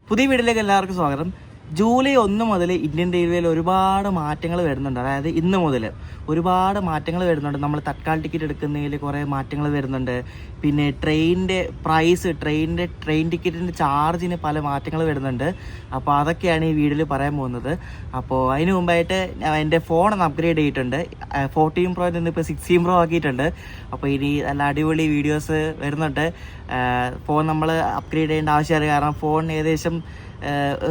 പുതിയ വീഡിയോയിലേക്ക് എല്ലാവർക്കും സ്വാഗതം. ജൂലൈ 1 മുതൽ ഇന്ത്യൻ റെയിൽവേയിൽ ഒരുപാട് മാറ്റങ്ങൾ വരുന്നുണ്ട്. അതായത് ഇന്ന് മുതൽ ഒരുപാട് മാറ്റങ്ങൾ വരുന്നുണ്ട്. നമ്മൾ തത്കാൽ ടിക്കറ്റ് എടുക്കുന്നതിൽ കുറേ മാറ്റങ്ങൾ വരുന്നുണ്ട്. പിന്നെ ട്രെയിനിൻ്റെ പ്രൈസ്, ട്രെയിൻ ടിക്കറ്റിൻ്റെ ചാർജിന് പല മാറ്റങ്ങൾ വരുന്നുണ്ട്. അപ്പോൾ അതൊക്കെയാണ് ഈ വീഡിയോയിൽ പറയാൻ പോകുന്നത്. അപ്പോൾ അതിന് മുമ്പായിട്ട് എൻ്റെ ഫോൺ ഒന്ന് അപ്ഗ്രേഡ് ചെയ്തിട്ടുണ്ട്. 14 Pro നിന്ന് ഇപ്പോൾ 16 Pro ആക്കിയിട്ടുണ്ട്. അപ്പോൾ ഇനി നല്ല അടിപൊളി വീഡിയോസ് വരുന്നുണ്ട്. ഫോൺ നമ്മൾ അപ്ഗ്രേഡ് ചെയ്യേണ്ട ആവശ്യമില്ല, കാരണം ഫോൺ ഏകദേശം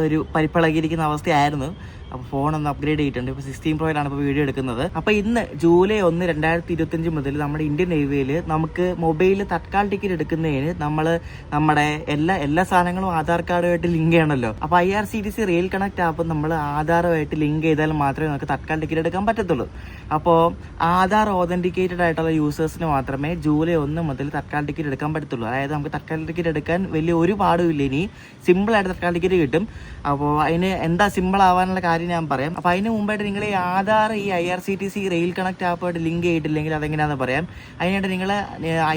ഒരു പരിപ്പിളകിയിരിക്കുന്ന അവസ്ഥയായിരുന്നു. അപ്പോൾ ഫോണൊന്ന് അപ്ഗ്രേഡ് ചെയ്തിട്ടുണ്ട്. ഇപ്പോൾ 16 Proയിലാണ് ഇപ്പോൾ വീഡിയോ എടുക്കുന്നത്. അപ്പോൾ ഇന്ന് ജൂലൈ 1, 2025 മുതൽ നമ്മുടെ ഇന്ത്യൻ റെയിൽവേയിൽ നമുക്ക് മൊബൈലിൽ തത്കാൽ ടിക്കറ്റ് എടുക്കുന്നതിന് നമ്മുടെ എല്ലാ സാധനങ്ങളും ആധാർ കാർഡുമായിട്ട് ലിങ്ക് ചെയ്യണമല്ലോ. അപ്പോൾ IRCTC റെയിൽ കണക്ട് ആപ്പ് നമ്മൾ ആധാറുമായിട്ട് ലിങ്ക് ചെയ്താൽ മാത്രമേ നമുക്ക് തത്കാൽ ടിക്കറ്റ് എടുക്കാൻ പറ്റത്തുള്ളൂ. അപ്പോൾ ആധാർ ഓതന്റിക്കേറ്റഡ് ആയിട്ടുള്ള യൂസേഴ്സിന് മാത്രമേ ജൂലൈ 1 മുതൽ തത്കാൽ ടിക്കറ്റ് എടുക്കാൻ പറ്റത്തുള്ളൂ. അതായത് നമുക്ക് തത്കാൽ ടിക്കറ്റ് എടുക്കാൻ വലിയ ഒരു പാടുമില്ല. ഇനി സിമ്പിളായിട്ട് തത്കാൽ ടിക്കറ്റ് കിട്ടും. അപ്പോൾ അതിന് എന്താ സിമ്പിൾ ആവാനുള്ള കാര്യം ഞാൻ പറയാം. അപ്പോൾ അതിന് മുമ്പായിട്ട് നിങ്ങൾ ഈ ആധാർ IRCTC റെയിൽ കണക്ട് ആപ്പായിട്ട് ലിങ്ക് ചെയ്തിട്ടില്ലെങ്കിൽ അതെങ്ങനെയാണെന്ന് പറയാം. അതിനായിട്ട് നിങ്ങൾ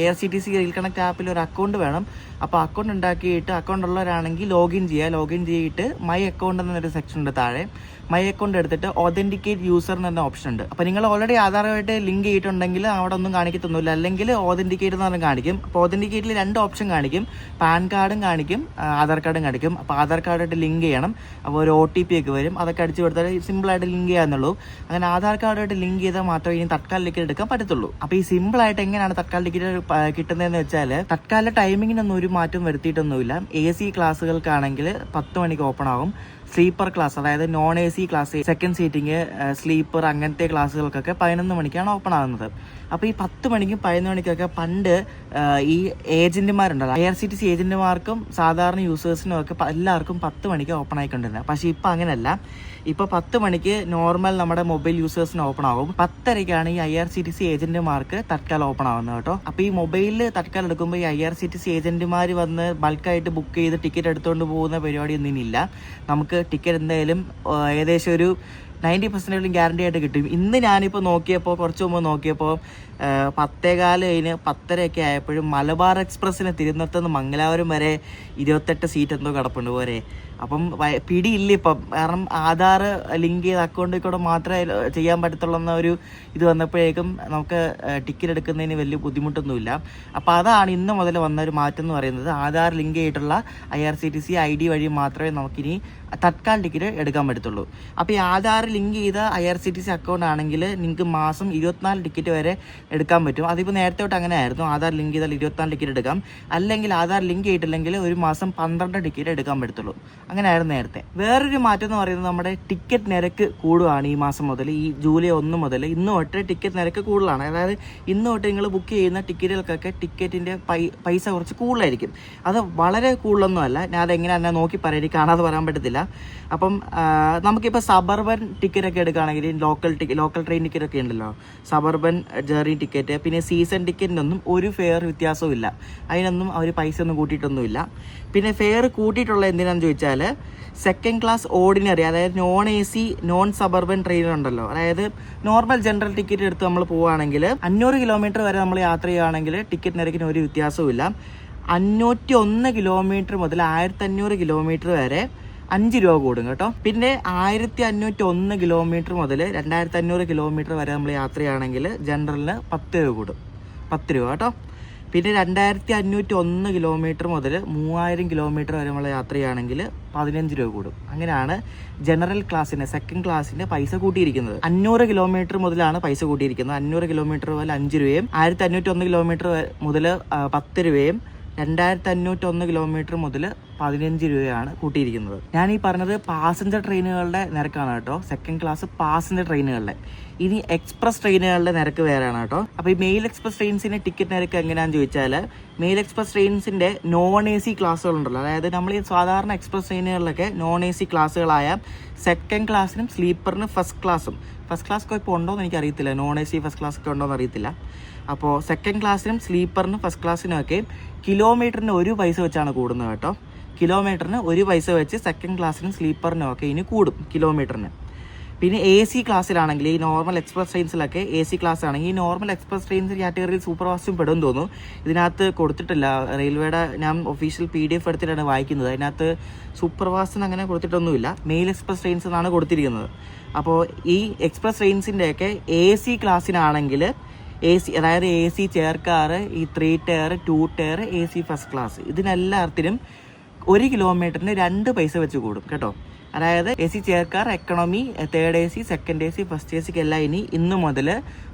IRCTC റെയിൽ കണക്ട് ആപ്പിൽ ഒരു അക്കൗണ്ട് വേണം. അപ്പോൾ അക്കൗണ്ട് ഉണ്ടാക്കിയിട്ട്, അക്കൗണ്ട് ഉള്ളവരാണെങ്കിൽ ലോഗിൻ ചെയ്തിട്ട് മൈ അക്കൗണ്ട് എന്നൊരു സെക്ഷൻ ഉണ്ട് താഴെ. മൈ അക്കൗണ്ട് എടുത്തിട്ട് ഓതന്റിക്കേറ്റ് യൂസർ എന്ന ഓപ്ഷൻ ഉണ്ട്. അപ്പോൾ നിങ്ങൾ ഓൾറെഡി ആധാറുമായിട്ട് ലിങ്ക് ചെയ്തിട്ടുണ്ടെങ്കിൽ അവിടെ ഒന്നും കാണിക്കത്തൊന്നുമില്ല, അല്ലെങ്കിൽ ഓതന്റിക്കേറ്റ് എന്ന് പറഞ്ഞാൽ കാണിക്കും. അപ്പോൾ ഓതന്റിക്കേറ്റിൽ 2 ഓപ്ഷൻ കാണിക്കും, പാൻ കാർഡും കാണിക്കും, ആധാർ കാർഡും കാണിക്കും. അപ്പോൾ ആധാർ കാർഡായിട്ട് ലിങ്ക് ചെയ്യണം. അപ്പോൾ ഒരു OTP ഒക്കെ വരും, അതൊക്കെ അടിച്ചു കൊടുത്താൽ സിമ്പിളായിട്ട് ലിങ്ക് ചെയ്യാന്നുള്ളൂ. അങ്ങനെ ആധാർ കാർഡായിട്ട് ലിങ്ക് ചെയ്താൽ മാത്രമേ ഇനി തത്കാൽ ടിക്കറ്റ് എടുക്കാൻ പറ്റത്തുള്ളൂ. അപ്പോൾ ഈ സിമ്പിളായിട്ട് എങ്ങനെയാണ് തത്കാൽ ടിക്കറ്റ് കിട്ടുന്നതെന്ന് വെച്ചാൽ, തത്കാല ടൈമിങ്ങിനൊന്നും ഒരു മാറ്റം വരുത്തിയിട്ടൊന്നുമില്ല. AC ക്ലാസ്സുകൾക്കാണെങ്കിൽ 10 മണിക്ക് ഓപ്പൺ ആകും. സ്ലീപ്പർ ക്ലാസ്, അതായത് non AC class, second seating, sleeper അങ്ങനത്തെ ക്ലാസ്സുകൾക്കൊക്കെ 11 മണിക്കാണ് ഓപ്പൺ ആകുന്നത്. അപ്പോൾ ഈ 10 മണിക്കും 11 മണിക്കൊക്കെ പണ്ട് ഈ ഏജന്റുമാരുണ്ടല്ലോ, IRCTC ഏജന്റുമാർക്കും സാധാരണ യൂസേഴ്സിനും ഒക്കെ എല്ലാവർക്കും 10 മണിക്ക് ഓപ്പൺ ആയിക്കൊണ്ടിരുന്നത്. പക്ഷേ ഇപ്പോൾ അങ്ങനെയല്ല. ഇപ്പോൾ 10 മണിക്ക് നോർമൽ നമ്മുടെ മൊബൈൽ യൂസേഴ്സിന് ഓപ്പൺ ആകും. 10:30ക്കാണ് ഈ IRCTC ഏജന്റുമാർക്ക് തത്കാൽ ഓപ്പൺ ആകുന്നത് കേട്ടോ. അപ്പോൾ ഈ മൊബൈലിൽ തത്കാൽ എടുക്കുമ്പോൾ ഈ IRCTC ഏജന്റുമാർ വന്ന് ബൾക്കായിട്ട് ബുക്ക് ചെയ്ത് ടിക്കറ്റ് എടുത്തുകൊണ്ട് പോകുന്ന പരിപാടി ഒന്നും ഇല്ല. നമുക്ക് ടിക്കറ്റ് എന്തായാലും ഏകദേശം ഒരു 90% ഗ്യാരണ്ടി ആയിട്ട് കിട്ടും. ഇന്ന് ഞാനിപ്പോൾ നോക്കിയപ്പോൾ, കുറച്ച് മുമ്പ് നോക്കിയപ്പോൾ 10:15 കഴിഞ്ഞ് 10:30 ആയപ്പോഴും മലബാർ എക്സ്പ്രസ്സിന് തിരുവനന്തപുരത്ത് മംഗലാപുരം വരെ 28 സീറ്റ് എന്തോ കിടപ്പുണ്ട് പോരെ. അപ്പം പിടിയില്ല ഇപ്പം, കാരണം ആധാർ ലിങ്ക് ചെയ്ത അക്കൗണ്ടിൽ കൂടെ മാത്രമേ ചെയ്യാൻ പറ്റത്തുള്ളൂ എന്ന ഒരു ഇത് വന്നപ്പോഴേക്കും നമുക്ക് ടിക്കറ്റ് എടുക്കുന്നതിന് വലിയ ബുദ്ധിമുട്ടൊന്നുമില്ല. അപ്പോൾ അതാണ് ഇന്ന് മുതൽ വന്ന ഒരു മാറ്റം എന്ന് പറയുന്നത്. ആധാർ ലിങ്ക് ചെയ്തിട്ടുള്ള IRCTC ID വഴി മാത്രമേ നമുക്കിനി തത്കാൽ ടിക്കറ്റ് എടുക്കാൻ പറ്റത്തുള്ളൂ. അപ്പോൾ ഈ ആധാർ ലിങ്ക് ചെയ്ത IRCTC അക്കൗണ്ട് ആണെങ്കിൽ നിങ്ങൾക്ക് മാസം 24 ടിക്കറ്റ് വരെ എടുക്കാൻ പറ്റും. അതിപ്പോൾ നേരത്തെ തൊട്ട് അങ്ങനെ ആയിരുന്നു. ആധാർ ലിങ്ക് ചെയ്താൽ 24 ടിക്കറ്റ് എടുക്കാം. അല്ലെങ്കിൽ ആധാർ ലിങ്ക് ചെയ്തിട്ടില്ലെങ്കിൽ ഒരു മാസം 12 ടിക്കറ്റ് എടുക്കാൻ പറ്റത്തുള്ളൂ. അങ്ങനെ ആയിരുന്നു നേരത്തെ. വേറൊരു മാറ്റം എന്ന് പറയുന്നത്, നമ്മുടെ ടിക്കറ്റ് നിരക്ക് കൂടുകയാണ് ഈ മാസം മുതൽ. ഈ ജൂലൈ 1 മുതൽ ഇന്ന് തൊട്ട് ടിക്കറ്റ് നിരക്ക് കൂടുതലാണ്. അതായത് ഇന്ന് തൊട്ട് നിങ്ങൾ ബുക്ക് ചെയ്യുന്ന ടിക്കറ്റുകൾക്കൊക്കെ ടിക്കറ്റിൻ്റെ പൈസ കുറച്ച് കൂടുതലായിരിക്കും. അത് വളരെ കൂടുതലൊന്നും അല്ല. ഞാൻ അതെങ്ങനെയാണ് നോക്കി പറയാം, എനിക്ക് കാണാതെ പറയാൻ പറ്റത്തില്ല. അപ്പം നമുക്കിപ്പോൾ സബർബൻ ടിക്കറ്റ് ഒക്കെ എടുക്കുകയാണെങ്കിൽ ലോക്കൽ ട്രെയിൻ ടിക്കറ്റ് ഒക്കെ ഉണ്ടല്ലോ, സബർബൻ ജേർണി ടിക്കറ്റ്, പിന്നെ സീസൺ ടിക്കറ്റിനൊന്നും ഒരു ഫെയർ വ്യത്യാസവും ഇല്ല. അതിനൊന്നും അവർ പൈസ ഒന്നും കൂട്ടിയിട്ടൊന്നുമില്ല. പിന്നെ ഫെയർ കൂട്ടിയിട്ടുള്ള എന്തിനാണെന്ന് ചോദിച്ചാൽ, സെക്കൻഡ് ക്ലാസ് ഓർഡിനറി, അതായത് നോൺ AC നോൺ സബർബൻ ട്രെയിനുണ്ടല്ലോ, അതായത് നോർമൽ ജനറൽ ടിക്കറ്റ് എടുത്ത് നമ്മൾ പോവുകയാണെങ്കിൽ 500 കിലോമീറ്റർ വരെ നമ്മൾ യാത്ര ചെയ്യുകയാണെങ്കിൽ ടിക്കറ്റ് നിരക്കിന് ഒരു വ്യത്യാസവും ഇല്ല. 501 കിലോമീറ്റർ മുതൽ 1500 കിലോമീറ്റർ വരെ 5 രൂപ കൂടും കേട്ടോ. പിന്നെ 1501 കിലോമീറ്റർ മുതൽ 2500 കിലോമീറ്റർ വരെ നമ്മൾ യാത്ര ചെയ്യുകയാണെങ്കിൽ ജനറലിന് 10 രൂപ കൂടും, 10 രൂപ കേട്ടോ. പിന്നെ 2501 കിലോമീറ്റർ മുതൽ 3000 കിലോമീറ്റർ വരെ നമ്മൾ യാത്ര ചെയ്യുകയാണെങ്കിൽ 15 രൂപ കൂടും. അങ്ങനെയാണ് ജനറൽ ക്ലാസ്സിന്, സെക്കൻഡ് ക്ലാസ്സിന് പൈസ കൂട്ടിയിരിക്കുന്നത്. 500 കിലോമീറ്റർ മുതലാണ് പൈസ കൂട്ടിയിരിക്കുന്നത്. 500 കിലോമീറ്റർ മുതൽ 5 രൂപയും 1501 കിലോമീറ്റർ മുതൽ 10 രൂപയും 2501 കിലോമീറ്റർ മുതൽ 15 രൂപയാണ് കൂട്ടിയിരിക്കുന്നത്. ഞാൻ ഈ പറഞ്ഞത് പാസഞ്ചർ ട്രെയിനുകളുടെ നിരക്കാണ് കേട്ടോ, സെക്കൻഡ് ക്ലാസ് പാസഞ്ചർ ട്രെയിനുകളുടെ. ഇനി എക്സ്പ്രസ് ട്രെയിനുകളുടെ നിരക്ക് വേറെയാണ് കേട്ടോ. അപ്പോൾ ഈ മെയിൽ എക്സ്പ്രസ് ട്രെയിൻസിൻ്റെ ടിക്കറ്റ് നിരക്ക് എങ്ങനെയാണെന്ന് ചോദിച്ചാൽ, മെയിൽ എക്സ്പ്രസ് ട്രെയിൻസിൻ്റെ നോൺ AC ക്ലാസ്സുകളുണ്ടല്ലോ, അതായത് നമ്മൾ ഈ സാധാരണ എക്സ്പ്രസ് ട്രെയിനുകളിലൊക്കെ നോൺ AC ക്ലാസ്സുകളായ സെക്കൻഡ് ക്ലാസ്സിനും സ്ലീപ്പറിനും ഫസ്റ്റ് ക്ലാസ്സൊക്കെ ഇപ്പോൾ ഉണ്ടോയെന്ന് എനിക്കറിയത്തില്ല. നോൺ AC ഫസ്റ്റ് ക്ലാസ് ഒക്കെ ഉണ്ടോയെന്ന് അറിയത്തില്ല. അപ്പോൾ സെക്കൻഡ് ക്ലാസ്സിനും സ്ലീപ്പറിനും ഫസ്റ്റ് ക്ലാസ്സിനും ഒക്കെ കിലോമീറ്ററിന് 1 പൈസ വെച്ചാണ് കൂടുന്നത് കേട്ടോ. കിലോമീറ്ററിന് 1 പൈസ വെച്ച് സെക്കൻഡ് ക്ലാസ്സിനും സ്ലീപ്പറിനും ഒക്കെ ഇനി കൂടും കിലോമീറ്ററിന്. പിന്നെ എ സി ക്ലാസ്സിലാണെങ്കിൽ ഈ നോർമൽ എക്സ്പ്രസ് ട്രെയിൻസിലൊക്കെ എ സി ക്ലാസ് ആണെങ്കിൽ ഈ നോർമൽ എക്സ്പ്രസ് ട്രെയിൻസ് കാറ്റഗറിയിൽ സൂപ്പർ ഫാസ്റ്റും പെടും തോന്നുന്നു. ഇതിനകത്ത് കൊടുത്തിട്ടില്ല, റെയിൽവേയുടെ ഞാൻ ഒഫീഷ്യൽ PDF എടുത്തിട്ടാണ് വായിക്കുന്നത്. അതിനകത്ത് സൂപ്പർ ഫാസ്റ്റ് അങ്ങനെ കൊടുത്തിട്ടൊന്നുമില്ല, മെയിൽ എക്സ്പ്രസ് ട്രെയിൻസ് എന്നാണ് കൊടുത്തിരിക്കുന്നത്. അപ്പോൾ ഈ എക്സ്പ്രസ് ട്രെയിൻസിൻ്റെയൊക്കെ എ സി ക്ലാസ്സിനാണെങ്കിൽ എ സി, അതായത് എ സി ചെയർ കാർ, ഈ 3 tier 2 tier A C first class, ഇതിനെല്ലാത്തിനും 1 കിലോമീറ്ററിന് 2 പൈസ വെച്ച് കൂടും കേട്ടോ. അതായത് A C chair car, economy, 3rd AC, 2nd AC, first AC എല്ലാം ഇന്ന് മുതൽ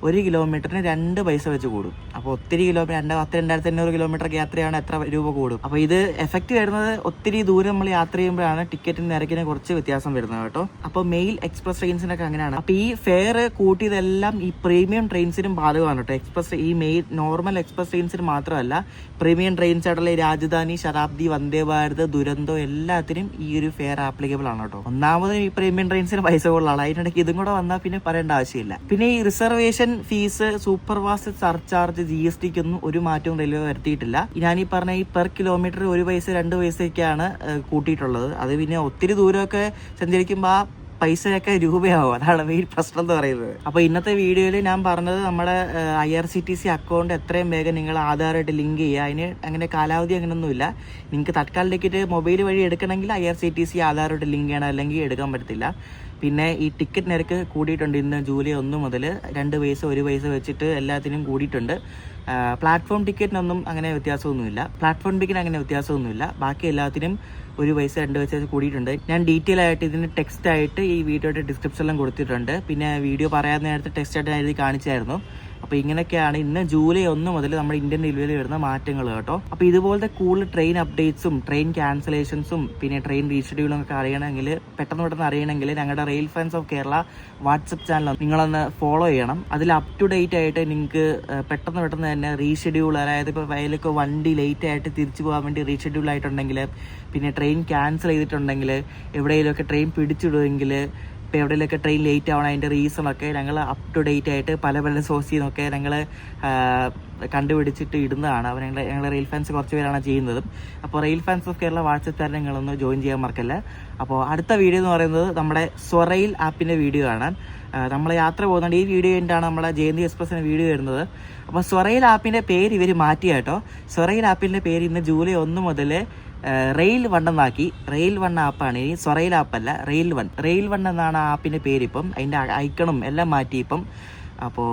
1 കിലോമീറ്ററിന് 2 പൈസ വെച്ച് കൂടും. അപ്പോൾ ഒത്തിരി കിലോമീറ്റർ 2500 കിലോമീറ്റർ യാത്രയാണ്, എത്ര രൂപ കൂടും. അപ്പോൾ ഇത് എഫക്റ്റ് വരുന്നത് ഒത്തിരി ദൂരം നമ്മൾ യാത്ര ചെയ്യുമ്പോഴാണ് ടിക്കറ്റിന് നിരക്കിന് കുറച്ച് വ്യത്യാസം വരുന്നത് കേട്ടോ. അപ്പോൾ മെയിൽ എക്സ്പ്രസ് ട്രെയിൻസിനൊക്കെ അങ്ങനെയാണ്. അപ്പോൾ ഈ ഫെയർ കൂട്ടിയതെല്ലാം ഈ പ്രീമിയം ട്രെയിൻസിനും ബാധകമാണ് കേട്ടോ. എക്സ്പ്രസ് ഈ മെയിൽ നോർമൽ എക്സ്പ്രസ് ട്രെയിൻസിന് മാത്രമല്ല, പ്രീമിയം ട്രെയിൻസ് ആയിട്ടുള്ള രാജധാനി, ശതാബ്ദി, വന്ദേ ഭാരത്, ദുരന്തോ എല്ലാത്തിനും ഈ ഒരു ഫെയർ ആപ്ലിക്കബിൾ ആണ് കേട്ടോ. ഒന്നാമത് ഈ പ്രീമിയം ട്രെയിൻസിന് പൈസ കൂടുതലാണ്, അതിനിടയ്ക്ക് ഇതും കൂടെ വന്നാൽ പിന്നെ പറയേണ്ട ആവശ്യമില്ല. പിന്നെ ഈ reservation fee, super fast surcharge, GSTക്ക് ഒന്നും ഒരു മാറ്റവും റെയിൽവേ വരുത്തിയിട്ടില്ല. ഞാൻ ഈ പറഞ്ഞ ഈ പെർ കിലോമീറ്റർ 1 പൈസ 2 പൈസയൊക്കെയാണ് കൂട്ടിയിട്ടുള്ളത്. അത് പിന്നെ ഒത്തിരി ദൂരമൊക്കെ സഞ്ചരിക്കുമ്പോൾ ആ പൈസയൊക്കെ രൂപയാവും, അതാണ് മെയിൻ പ്രശ്നം എന്ന് പറയുന്നത്. അപ്പോൾ ഇന്നത്തെ വീഡിയോയിൽ ഞാൻ പറഞ്ഞത് നമ്മുടെ IRCTC അക്കൗണ്ട് എത്രയും വേഗം നിങ്ങൾ ആധാറായിട്ട് ലിങ്ക് ചെയ്യുക. അതിന് അങ്ങനെ കാലാവധി അങ്ങനെയൊന്നുമില്ല. നിങ്ങൾക്ക് തത്കാൽ ടിക്കറ്റ് മൊബൈൽ വഴി എടുക്കണമെങ്കിൽ IRCTC ആധാറായിട്ട് ലിങ്ക് ചെയ്യണം, അല്ലെങ്കിൽ എടുക്കാൻ പറ്റത്തില്ല. പിന്നെ ഈ ടിക്കറ്റ് നിരക്ക് കൂടിയിട്ടുണ്ട്. ഇന്ന് ജൂലൈ 1 മുതൽ 2 പൈസ 1 പൈസ വെച്ചിട്ട് എല്ലാത്തിനും കൂടിയിട്ടുണ്ട്. പ്ലാറ്റ്ഫോം ടിക്കറ്റിനൊന്നും അങ്ങനെ വ്യത്യാസമൊന്നുമില്ല. ബാക്കി എല്ലാത്തിനും 1 പൈസ 2 പൈസ കൂടിയിട്ടുണ്ട്. ഞാൻ ഡീറ്റെയിൽ ആയിട്ട് ഇതിന് ടെക്സ്റ്റ് ആയിട്ട് ഈ വീഡിയോയുടെ ഡിസ്ക്രിപ്ഷനിലും കൊടുത്തിട്ടുണ്ട്. പിന്നെ വീഡിയോ പറയാൻ നേരത്തെ ടെക്സ്റ്റ് ആയിട്ട് ഞാൻ എഴുതി കാണിച്ചായിരുന്നു. അപ്പോൾ ഇങ്ങനെയൊക്കെയാണ് ഇന്ന് ജൂലൈ 1 മുതൽ നമ്മുടെ ഇന്ത്യൻ റെയിൽവേയിൽ വരുന്ന മാറ്റങ്ങൾ കേട്ടോ. അപ്പോൾ ഇതുപോലത്തെ കൂടുതൽ ട്രെയിൻ അപ്ഡേറ്റ്സും ട്രെയിൻ ക്യാൻസലേഷൻസും പിന്നെ ട്രെയിൻ റീഷെഡ്യൂളും ഒക്കെ അറിയണമെങ്കിൽ, പെട്ടെന്ന് അറിയണമെങ്കിൽ ഞങ്ങളുടെ rail fans of Kerala WhatsApp channel നിങ്ങളൊന്ന് ഫോളോ ചെയ്യണം. അതിൽ അപ് ടു ഡേറ്റ് ആയിട്ട് നിങ്ങൾക്ക് പെട്ടെന്ന് തന്നെ റീഷെഡ്യൂൾ, അതായത് ഇപ്പോൾ വയലൊക്കെ വണ്ടി ലേറ്റ് ആയിട്ട് തിരിച്ചു പോകാൻ വേണ്ടി റീഷെഡ്യൂൾ ആയിട്ടുണ്ടെങ്കിൽ, പിന്നെ ട്രെയിൻ ക്യാൻസൽ ചെയ്തിട്ടുണ്ടെങ്കിൽ, എവിടെയെങ്കിലുമൊക്കെ ട്രെയിൻ പിടിച്ചിടുമെങ്കിൽ, ഇപ്പോൾ എവിടെയെങ്കിലൊക്കെ ട്രെയിൻ ലേറ്റ് ആവണം, അതിൻ്റെ റീസണൊക്കെ ഞങ്ങൾ അപ് ടു ഡേറ്റ് ആയിട്ട് പല സോഴ്സിൽ നിന്നൊക്കെ ഞങ്ങൾ കണ്ടുപിടിച്ചിട്ട് ഇടുന്നതാണ്. അപ്പോൾ ഞങ്ങൾ റെയിൽ ഫാൻസ് കുറച്ച് പേരാണ് ചെയ്യുന്നത്. അപ്പോൾ rail fans of Kerala WhatsApp channel നിങ്ങളൊന്ന് ജോയിൻ ചെയ്യാൻ മറക്കല്ല. അപ്പോൾ അടുത്ത വീഡിയോ എന്ന് പറയുന്നത് നമ്മുടെ സ്വറെയിൽ ആപ്പിൻ്റെ വീഡിയോ ആണ്. നമ്മൾ യാത്ര പോകുന്നുണ്ട്. ഈ വീഡിയോ കഴിഞ്ഞിട്ടാണ് നമ്മളെ ജയന്തി എക്സ്പ്രസിന് വീഡിയോ വരുന്നത്. അപ്പോൾ സ്വറെയിൽ ആപ്പിൻ്റെ പേര് ഇവർ മാറ്റി കേട്ടോ. സ്വറെയിൽ ആപ്പിൻ്റെ പേര് ഇന്ന് ജൂലൈ 1 മുതൽ റെയിൽ 1 എന്നാക്കി. റെയിൽ 1 ആപ്പാണ് ഇനി, സ്വറെയിൽ ആപ്പല്ല, റെയിൽ 1 എന്നാണ് ആ ആപ്പിൻ്റെ പേരിപ്പം. അതിൻ്റെ ഐക്കണും എല്ലാം മാറ്റി ഇപ്പം. അപ്പോൾ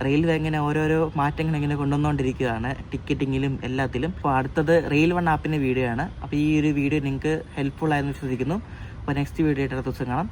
റെയിൽവേ ഇങ്ങനെ ഓരോരോ മാറ്റങ്ങൾ ഇങ്ങനെ കൊണ്ടുവന്നുകൊണ്ടിരിക്കുകയാണ്, ടിക്കറ്റിങ്ങിലും എല്ലാത്തിലും. അപ്പോൾ അടുത്തത് റെയിൽ 1 ആപ്പിൻ്റെ വീഡിയോ ആണ്. അപ്പോൾ ഈ ഒരു വീഡിയോ നിങ്ങൾക്ക് ഹെൽപ്ഫുൾ ആയെന്ന് വിശ്വസിക്കുന്നു. അപ്പോൾ നെക്സ്റ്റ് വീഡിയോ ആയിട്ട് അടുത്ത ദിവസം കാണാം.